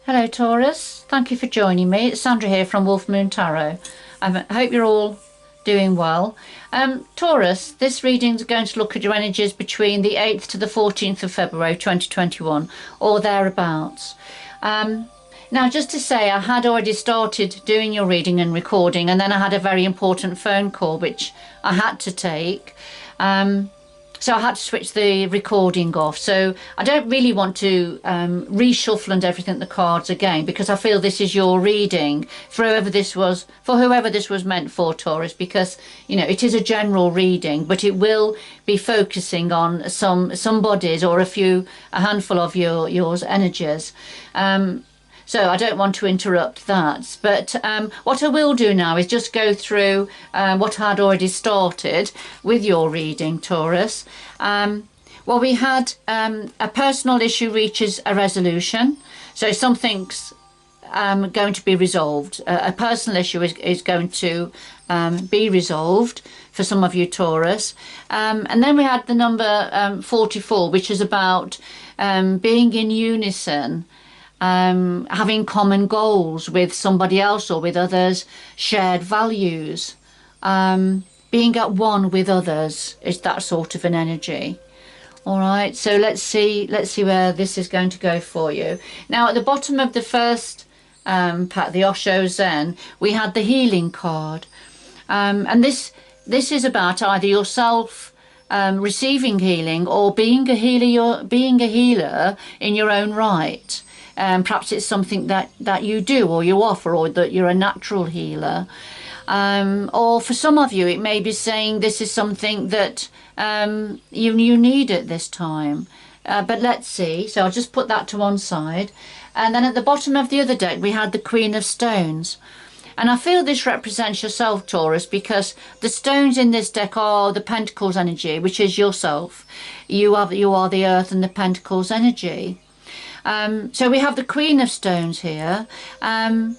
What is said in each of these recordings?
Hello Taurus, thank you for joining me. It's Sandra here from Wolf Moon Tarot. I hope you're all doing well. Taurus, this reading is going to look at your energies between the 8th to the 14th of February 2021 or thereabouts. Now, just to say, I had already started doing your reading and recording, and then I had a very important phone call which I had to take. So I had to switch the recording off. So I don't really want to reshuffle and everything the cards again, because I feel this is your reading for whoever this was meant for, Taurus, because you know it is a general reading, but it will be focusing on somebody's or a handful of yours energies. So I don't want to interrupt that. But what I will do now is just go through what I had already started with your reading, Taurus. Well, we had a personal issue reaches a resolution. So something's going to be resolved. A personal issue is going to be resolved for some of you, Taurus. And then we had the number 44, which is about being in unison, having common goals with somebody else or with others, shared values, being at one with others is that sort of an energy. All right, so let's see where this is going to go for you. Now, at the bottom of the first pack, the Osho Zen, we had the healing card, and this is about either yourself receiving healing or being a healer in your own right. Perhaps it's something that you do or you offer, or that you're a natural healer. Or for some of you, it may be saying this is something that you need at this time. But let's see. So I'll just put that to one side. And then at the bottom of the other deck, we had the Queen of Stones. And I feel this represents yourself, Taurus, because the stones in this deck are the Pentacles energy, which is yourself. You are the Earth and the Pentacles energy. So we have the Queen of Stones here. The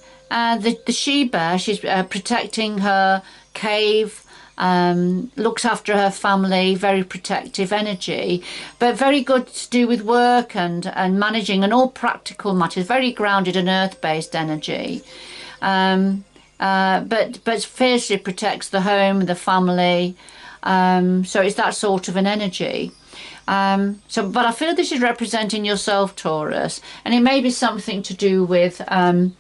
she-bear, she's protecting her cave, looks after her family, very protective energy, but very good to do with work and managing and all practical matters, very grounded and earth-based energy. But fiercely protects the home, the family, so it's that sort of an energy. But I feel this is representing yourself, Taurus, and it may be something to do with the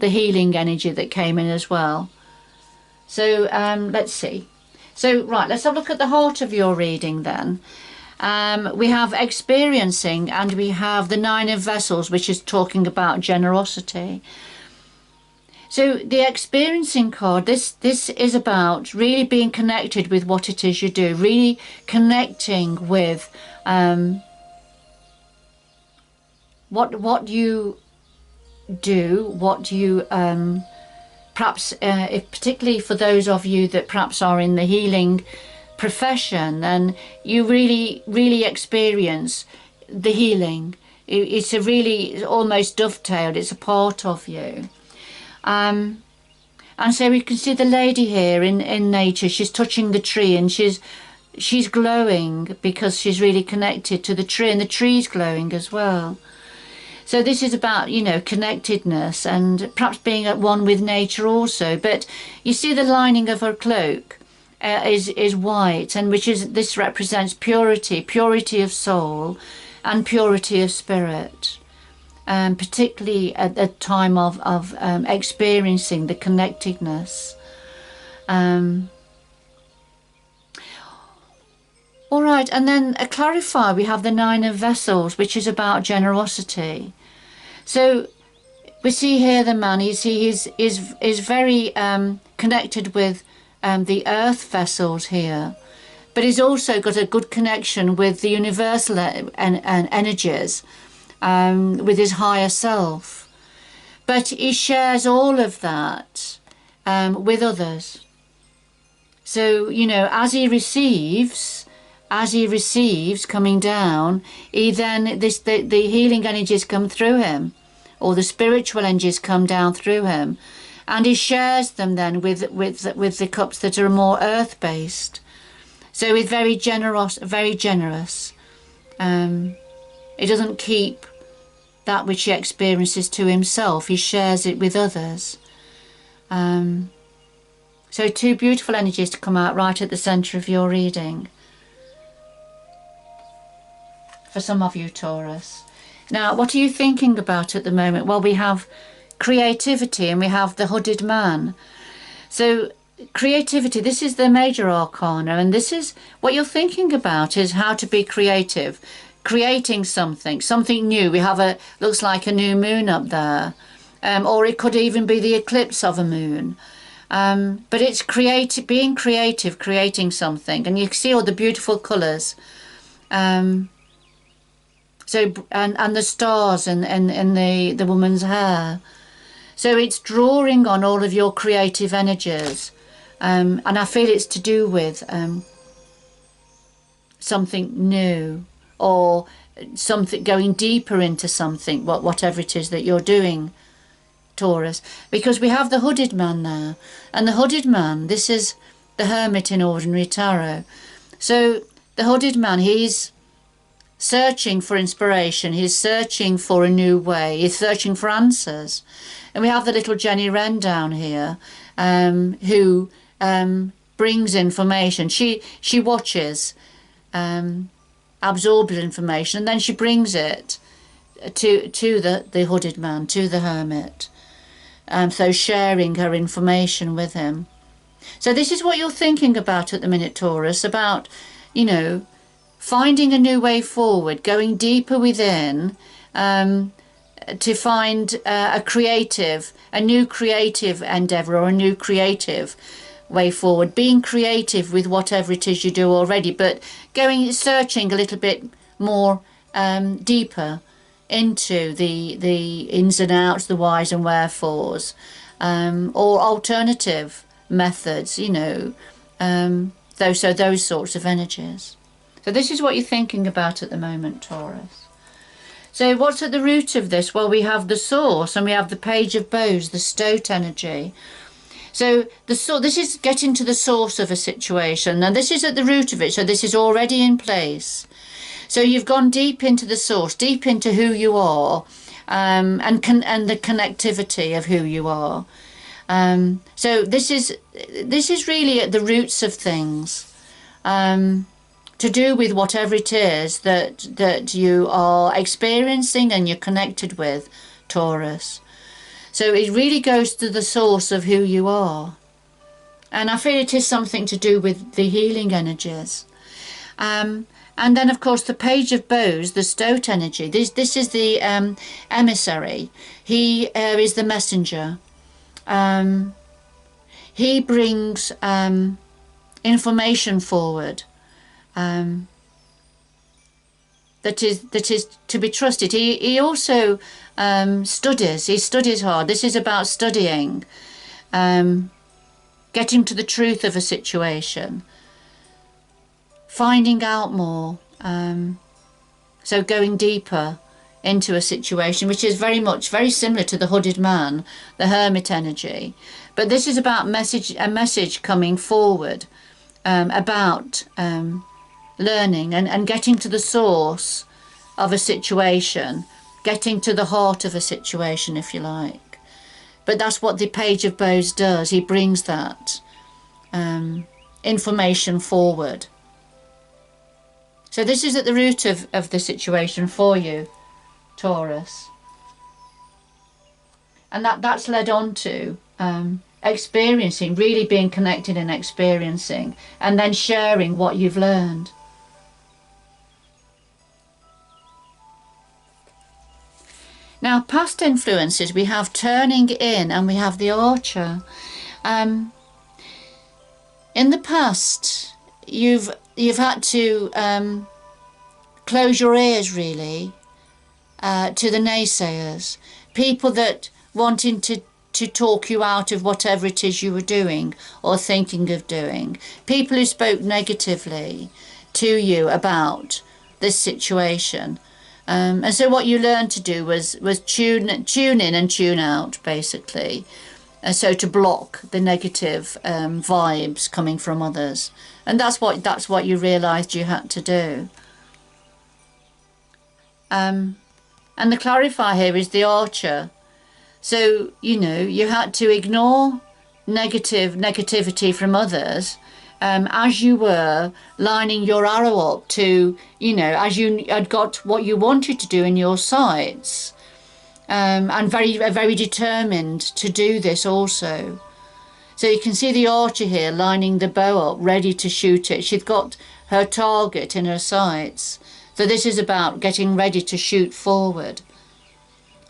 healing energy that came in as well. So let's see. So right, let's have a look at the heart of your reading then. We have experiencing, and we have the Nine of Vessels, which is talking about generosity. So the experiencing card, this is about really being connected with what it is you do, really connecting with what you do, what you perhaps if particularly for those of you that perhaps are in the healing profession, and you really experience the healing. It's almost dovetailed, it's a part of you. And so we can see the lady here in nature. She's touching the tree, and she's glowing because she's really connected to the tree, and the tree's glowing as well. So this is about, you know, connectedness and perhaps being at one with nature also. But you see the lining of her cloak is white, and this represents purity of soul and purity of spirit. Particularly at the time of experiencing the connectedness. All right, and then a clarifier, we have the Nine of Vessels, which is about generosity. So we see here the man, is very connected with the earth vessels here, but he's also got a good connection with the universal energies, with his higher self. But he shares all of that with others. So, you know, as he receives coming down, the healing energies come through him, or the spiritual energies come down through him, and he shares them then with the cups that are more earth-based. So he's very generous. He doesn't keep that which he experiences to himself, he shares it with others. So two beautiful energies to come out right at the centre of your reading. For some of you, Taurus. Now, what are you thinking about at the moment? Well, we have creativity and we have the hooded man. So creativity, this is the major arcana, and this is what you're thinking about, is how to be creative, creating something new. We have looks like a new moon up there, or it could even be the eclipse of a moon. But it's being creative, creating something, and you see all the beautiful colours. So and the stars and the woman's hair. So it's drawing on all of your creative energies, and I feel it's to do with something new, or something going deeper into something, whatever it is that you're doing, Taurus, because we have the hooded man there, and the hooded man, this is the Hermit in ordinary tarot. So the hooded man, he's searching for inspiration, he's searching for a new way, he's searching for answers. And we have the little Jenny Wren down here, who brings information. She watches, absorbs information, and then she brings it to the hooded man, to the Hermit. So sharing her information with him. So this is what you're thinking about at the minute, Taurus, about, you know, finding a new way forward, going deeper within, to find a new creative endeavour, or a new creative way forward, being creative with whatever it is you do already, but searching a little bit more deeper into the ins and outs, the whys and wherefores, or alternative methods, you know, those sorts of energies. So this is what you're thinking about at the moment, Taurus. So what's at the root of this? Well, we have the source, and we have the Page of Bows, the stoat energy. So this is getting to the source of a situation, and this is at the root of it, so this is already in place. So you've gone deep into the source, deep into who you are, and the connectivity of who you are. So this is really at the roots of things, to do with whatever it is that you are experiencing and you're connected with, Taurus. So it really goes to the source of who you are. And I feel it is something to do with the healing energies. And then, of course, the Page of Bows, the stoat energy. This is the emissary. He is the messenger. He brings information forward. That is to be trusted. He also studies. He studies hard. This is about studying, getting to the truth of a situation, finding out more. So going deeper into a situation, which is very similar to the hooded man, the Hermit energy. But this is about a message coming forward, about learning and getting to the source of a situation, getting to the heart of a situation, if you like. But that's what the Page of Bows does. He brings that information forward. So this is at the root of the situation for you, Taurus. And that's led on to experiencing, really being connected and experiencing, and then sharing what you've learned. Now, past influences, we have turning in, and we have the Archer. In the past, you've had to close your ears, really, to the naysayers, people that wanting to talk you out of whatever it is you were doing or thinking of doing, people who spoke negatively to you about this situation. And so what you learned to do was tune in and tune out, basically. So to block the negative vibes coming from others. And that's what you realised you had to do. And And the clarifier here is the archer. So, you know, you had to ignore negativity from others, as you were lining your arrow up to, you know, as you had got what you wanted to do in your sights, and very determined to do this also. So you can see the archer here lining the bow up, ready to shoot it. She's got her target in her sights. So this is about getting ready to shoot forward.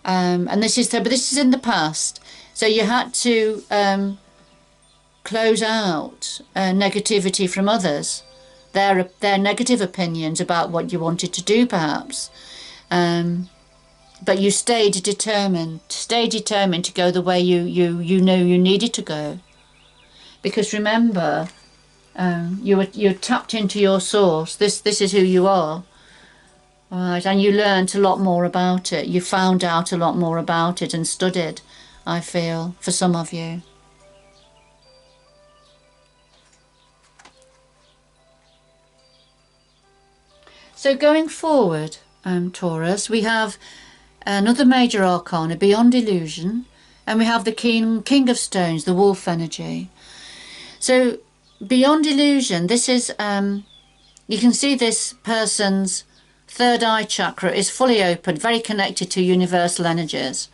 And this is in the past. So you had to close out negativity from others, their negative opinions about what you wanted to do, perhaps. But you stayed determined to go the way you know you needed to go. Because remember, you're tapped into your source. This is who you are. Right, and you learnt a lot more about it. You found out a lot more about it and studied, I feel, for some of you. So going forward, Taurus, we have another major arcana, Beyond Illusion, and we have the King of Stones, the wolf energy. So Beyond Illusion, this is, you can see this person's third eye chakra is fully open, very connected to universal energies,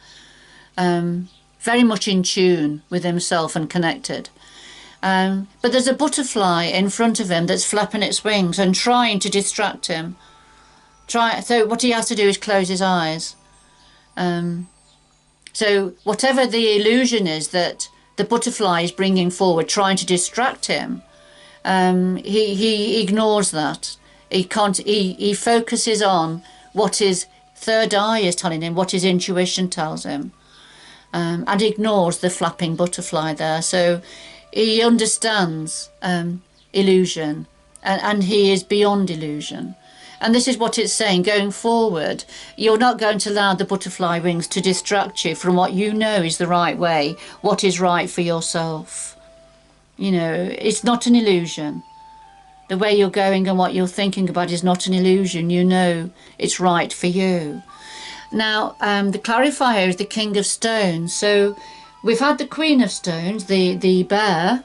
very much in tune with himself and connected. But there's a butterfly in front of him that's flapping its wings and trying to distract him. So what he has to do is close his eyes. So whatever the illusion is that the butterfly is bringing forward, trying to distract him, he ignores that. He focuses on what his third eye is telling him, what his intuition tells him, and ignores the flapping butterfly there. So he understands illusion, and he is beyond illusion. And this is what it's saying, going forward, you're not going to allow the butterfly wings to distract you from what you know is the right way, what is right for yourself. You know, it's not an illusion. The way you're going and what you're thinking about is not an illusion. You know it's right for you. Now, the clarifier is the King of Stones. So we've had the Queen of Stones, the bear,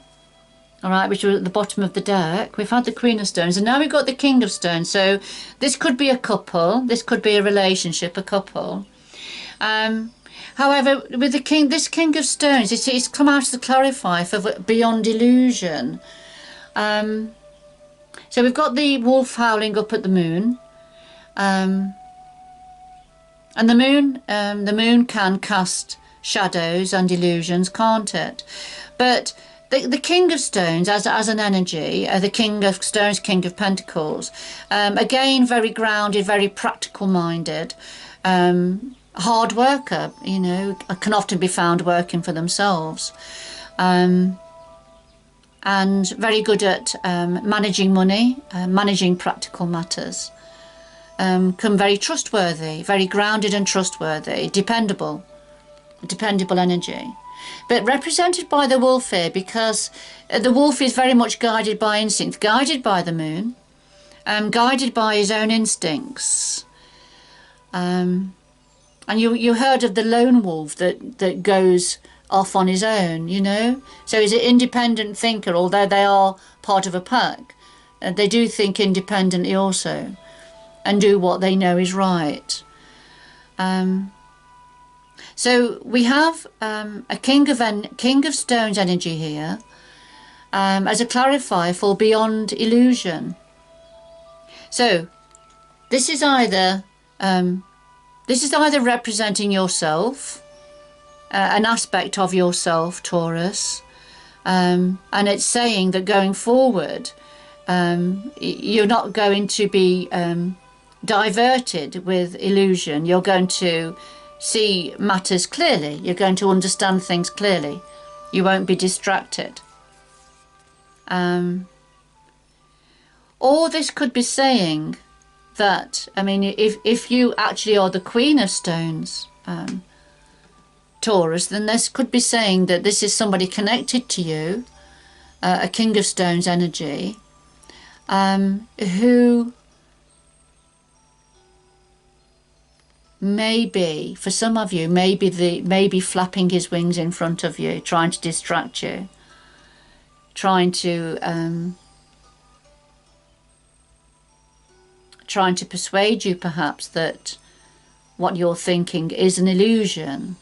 all right, which was at the bottom of the deck. We've had the Queen of Stones, and now we've got the King of Stones. So this could be a couple. This could be a relationship, a couple. However, with this King of Stones, it's come out as the clarifier for Beyond Illusion. So we've got the wolf howling up at the moon, and the moon can cast shadows and illusions, can't it? But the King of Stones as an energy, the King of Stones, King of Pentacles, again very grounded, very practical minded, hard worker, you know, can often be found working for themselves. And very good at managing money, managing practical matters. Come very trustworthy, very grounded and trustworthy, dependable energy. But represented by the wolf here, because the wolf is very much guided by instinct, guided by the moon, guided by his own instincts. And you heard of the lone wolf that goes off on his own, you know. So he's an independent thinker, although they are part of a pack. They do think independently also, and do what they know is right. So we have a King of Stones energy here, as a clarifier for Beyond Illusion. So this is either representing yourself, an aspect of yourself, Taurus, and it's saying that going forward, you're not going to be diverted with illusion. You're going to see matters clearly. You're going to understand things clearly. You won't be distracted. Or this could be saying that, I mean, if you actually are the Queen of Stones, Taurus, then this could be saying that this is somebody connected to you, a King of Stones energy, who maybe, for some of you, maybe flapping his wings in front of you, trying to distract you, trying to persuade you perhaps that what you're thinking is an illusion.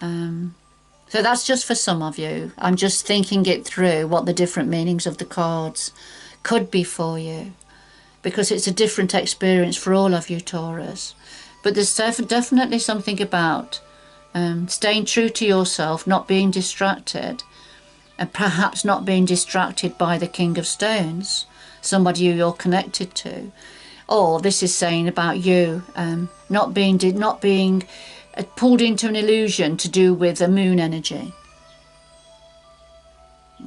So that's just for some of you. I'm just thinking it through, what the different meanings of the cards could be for you, because it's a different experience for all of you, Taurus. But there's definitely something about staying true to yourself, not being distracted, and perhaps not being distracted by the King of Stones, somebody you're connected to. Or this is saying about you not being pulled into an illusion to do with the moon energy.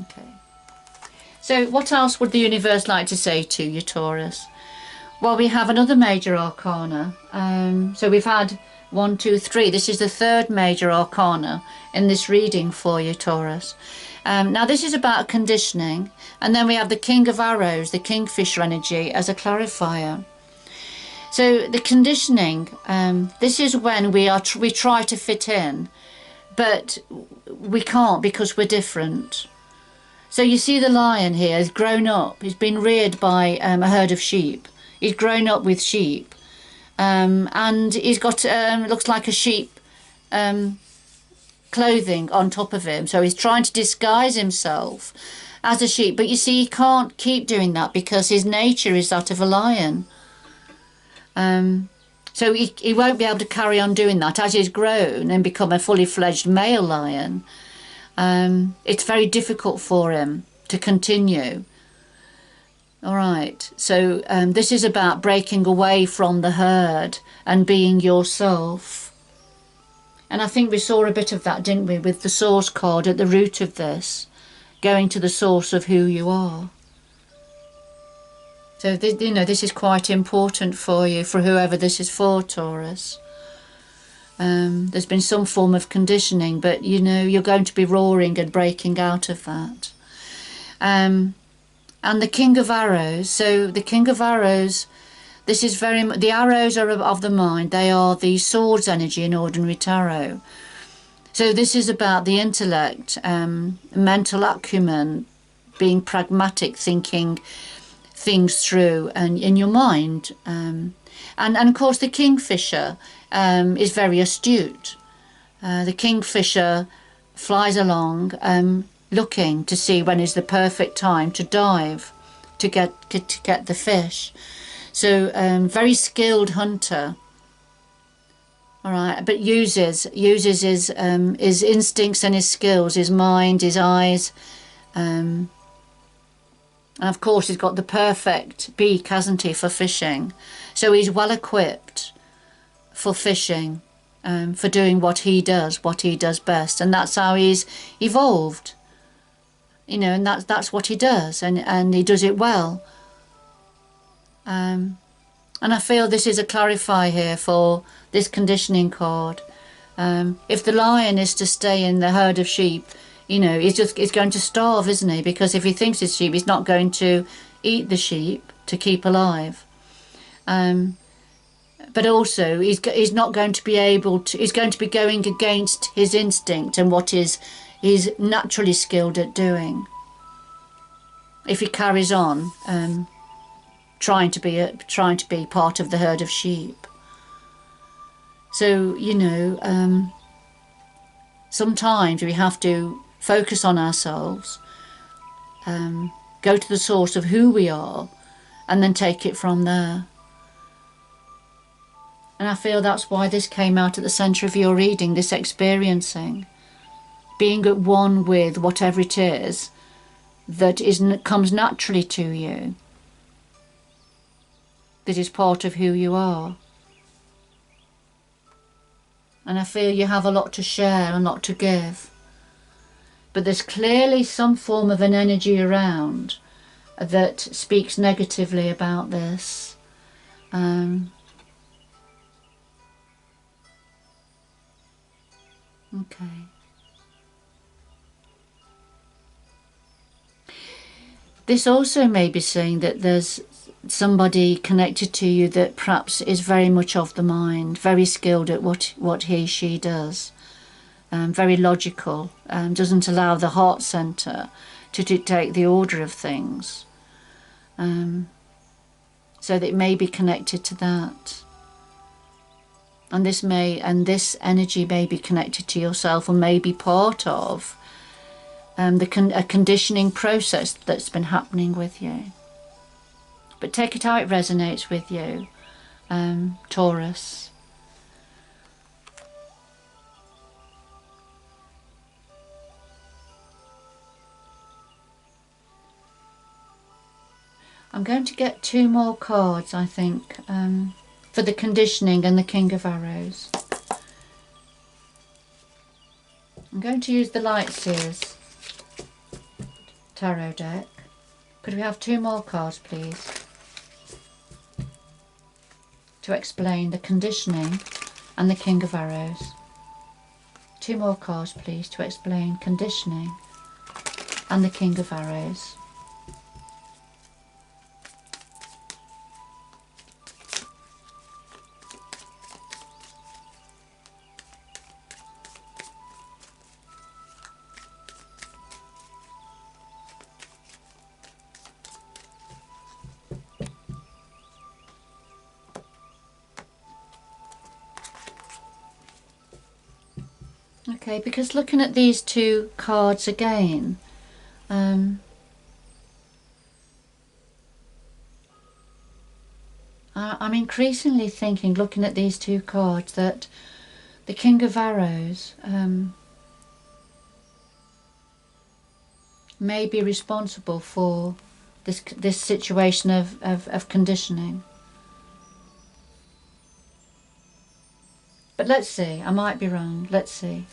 Okay. So what else would the universe like to say to you, Taurus? Well, we have another major arcana. So we've had 1, 2, 3. This is the third major arcana in this reading for you, Taurus. Now this is about conditioning. And then we have the King of Arrows, the Kingfisher energy, as a clarifier. So the conditioning, this is when we try to fit in, but we can't because we're different. So you see the lion here has grown up. He's been reared by a herd of sheep. He's grown up with sheep, and he's got looks like a sheep clothing on top of him. So he's trying to disguise himself as a sheep. But you see, he can't keep doing that because his nature is that of a lion. So he won't be able to carry on doing that as he's grown and become a fully fledged male lion. It's very difficult for him to continue. All right, so this is about breaking away from the herd and being yourself. And I think we saw a bit of that, didn't we, with the source card at the root of this, going to the source of who you are. So, this is quite important for you, for whoever this is for, Taurus. There's been some form of conditioning, but, you're going to be roaring and breaking out of that. And the King of Arrows. So the King of Arrows, this is the arrows are of the mind. They are the swords energy in ordinary tarot. So this is about the intellect, mental acumen, being pragmatic, thinking things through and in your mind. And of course the Kingfisher is very astute. The Kingfisher flies along looking to see when is the perfect time to dive to get the fish. So very skilled hunter. All right, but uses his instincts and his skills, his mind, his eyes, and of course he's got the perfect beak, hasn't he, for fishing. So he's well equipped for fishing, for doing what he does best, and that's how he's evolved. And that's what he does, and he does it well. And I feel this is a clarifier here for this conditioning card. If the lion is to stay in the herd of sheep, he's going to starve, isn't he? Because if he thinks it's sheep, he's not going to eat the sheep to keep alive. But also, he's not going to be able to. He's going to be going against his instinct and what he's naturally skilled at doing. If he carries on trying to be part of the herd of sheep. So sometimes we have to focus on ourselves, go to the source of who we are, and then take it from there. And I feel that's why this came out at the centre of your reading, this experiencing, being at one with whatever it is that comes naturally to you, that is part of who you are. And I feel you have a lot to share and a lot to give. But there's clearly some form of an energy around that speaks negatively about this. Okay. This also may be saying that there's somebody connected to you that perhaps is very much of the mind, very skilled at what she does, very logical, doesn't allow the heart center to dictate the order of things. So that it may be connected to that. And this energy may be connected to yourself, or may be part of a conditioning process that's been happening with you. But take it how it resonates with you, Taurus. I'm going to get 2 more cards, I think, for the conditioning and the King of Arrows. I'm going to use the Lightseers tarot deck. Could we have 2 more cards, please, to explain the conditioning and the King of Arrows? 2 more cards, please, to explain conditioning and the King of Arrows. Okay, because looking at these 2 cards again, I'm increasingly thinking, looking at these 2 cards, that the King of Arrows may be responsible for this situation of conditioning. But let's see, I might be wrong, let's see.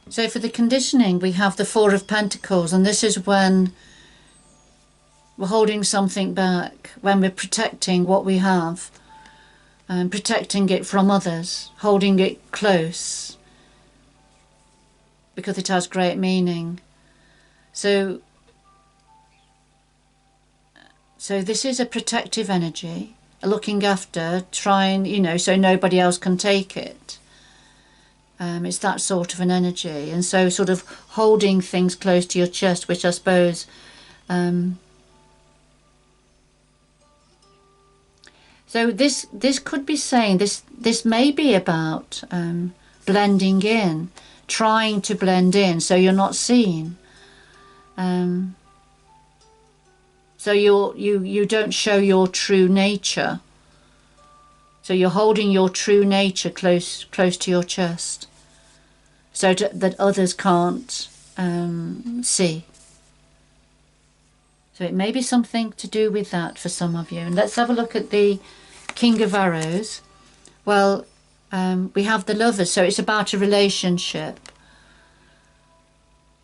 So for the conditioning, we have the 4 of Pentacles, and this is when we're holding something back, when we're protecting what we have, protecting it from others, holding it close, because it has great meaning. So this is a protective energy, a looking after, trying, so nobody else can take it. It's that sort of an energy, and so sort of holding things close to your chest, which I suppose so this could be saying this may be about blending in, trying to blend in so you're not seen, so you don't show your true nature, so you're holding your true nature close to your chest, so that others can't see. So it may be something to do with that for some of you. And let's have a look at the King of Arrows. Well, we have the Lovers, so it's about a relationship.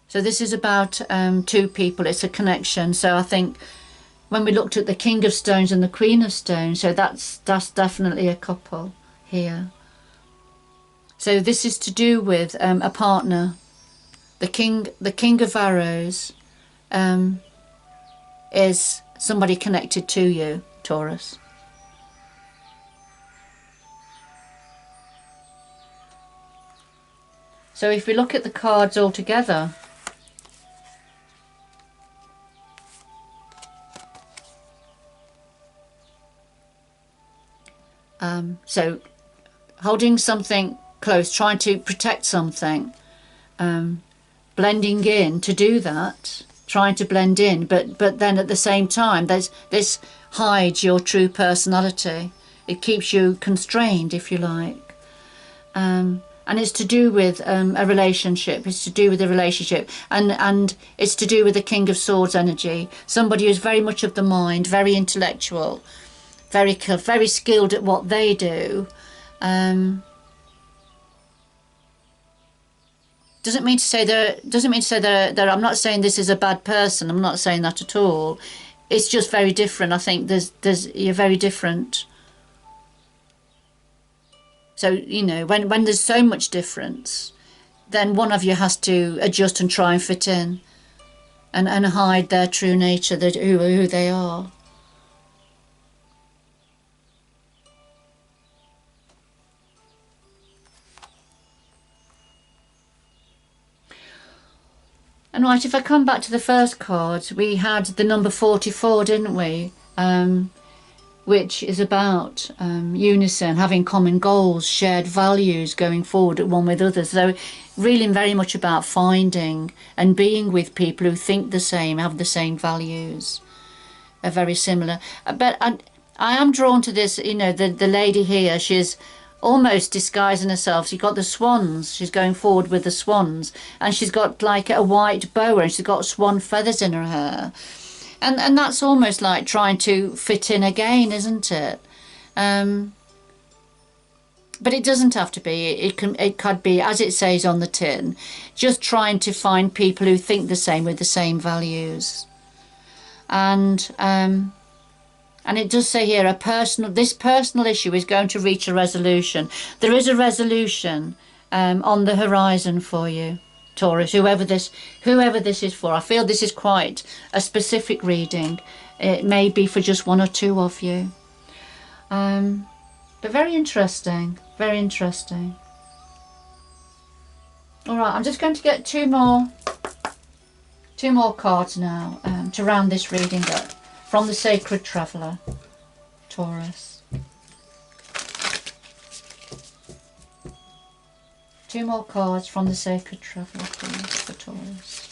So this is about 2 people, it's a connection. So I think when we looked at the King of Stones and the Queen of Stones, so that's definitely a couple here. So this is to do with a partner. The King of Arrows is somebody connected to you, Taurus. So if we look at the cards all together, so holding something close, trying to protect something, blending in to do that, trying to blend in, but then at the same time this hides your true personality. It keeps you constrained, if you like, and it's to do with a relationship. It's to do with a relationship, and it's to do with the King of Swords energy, somebody who's very much of the mind, very intellectual, very skilled at what they do. Doesn't mean to say that I'm not saying this is a bad person. I'm not saying that at all. It's just very different. I think you're very different. So, you know, when there's so much difference, then one of you has to adjust and try and fit in and hide their true nature, who they are. And right, if I come back to the first card, we had the number 44, didn't we? Which is about unison, having common goals, shared values, going forward one with others. So really very much about finding and being with people who think the same, have the same values, are very similar. But I am drawn to this, you know, the lady here, she's almost disguising herself. She's got the swans, she's going forward with the swans, and she's got like a white boa and she's got swan feathers in her hair. And that's almost like trying to fit in again, isn't it? But it doesn't have to be. It could be, as it says on the tin, just trying to find people who think the same, with the same values. And it does say here, this personal issue is going to reach a resolution. There is a resolution on the horizon for you, Taurus, whoever this is for. I feel this is quite a specific reading. It may be for just one or two of you. But very interesting, very interesting. All right, I'm just going to get two more cards now to round this reading up from the Sacred Traveller, Taurus. Two more cards from the Sacred Traveller, please, for Taurus.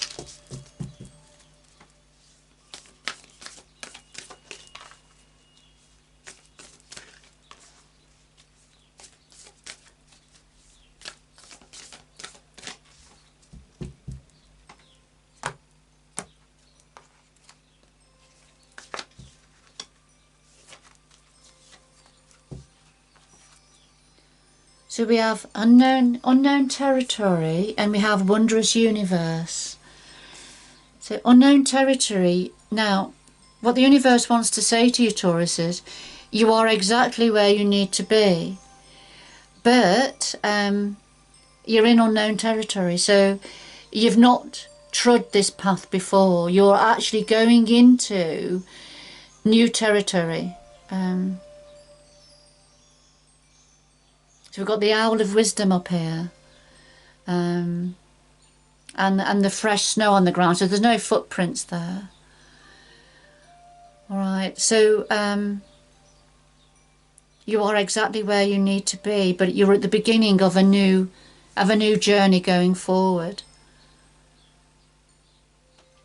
So we have unknown territory, and we have wondrous universe. So unknown territory. Now, what the universe wants to say to you, Taurus, is you are exactly where you need to be, but you're in unknown territory. So you've not trod this path before. You're actually going into new territory. So we've got the Owl of Wisdom up here, and the fresh snow on the ground, so there's no footprints there. All right, so you are exactly where you need to be, but you're at the beginning of a new journey going forward.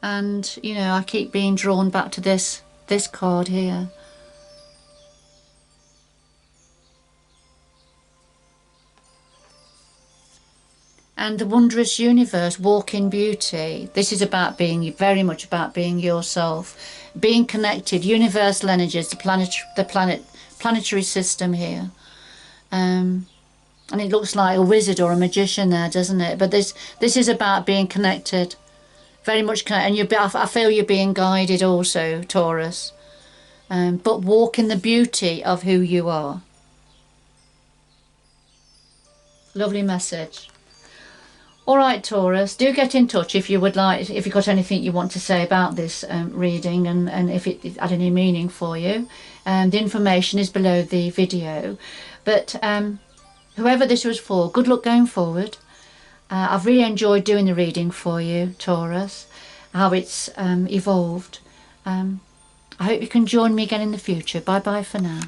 And you know, I keep being drawn back to this card here. And the wondrous universe, walk in beauty. This is about being, very much about being yourself, being connected, universal energies, the planetary system here. And it looks like a wizard or a magician there, doesn't it? But this is about being connected, very much connected. And I feel you're being guided also, Taurus. But walk in the beauty of who you are. Lovely message. All right, Taurus, do get in touch if you would like, if you've got anything you want to say about this reading, and if it had any meaning for you. The information is below the video. But whoever this was for, good luck going forward. I've really enjoyed doing the reading for you, Taurus, how it's evolved. I hope you can join me again in the future. Bye bye for now.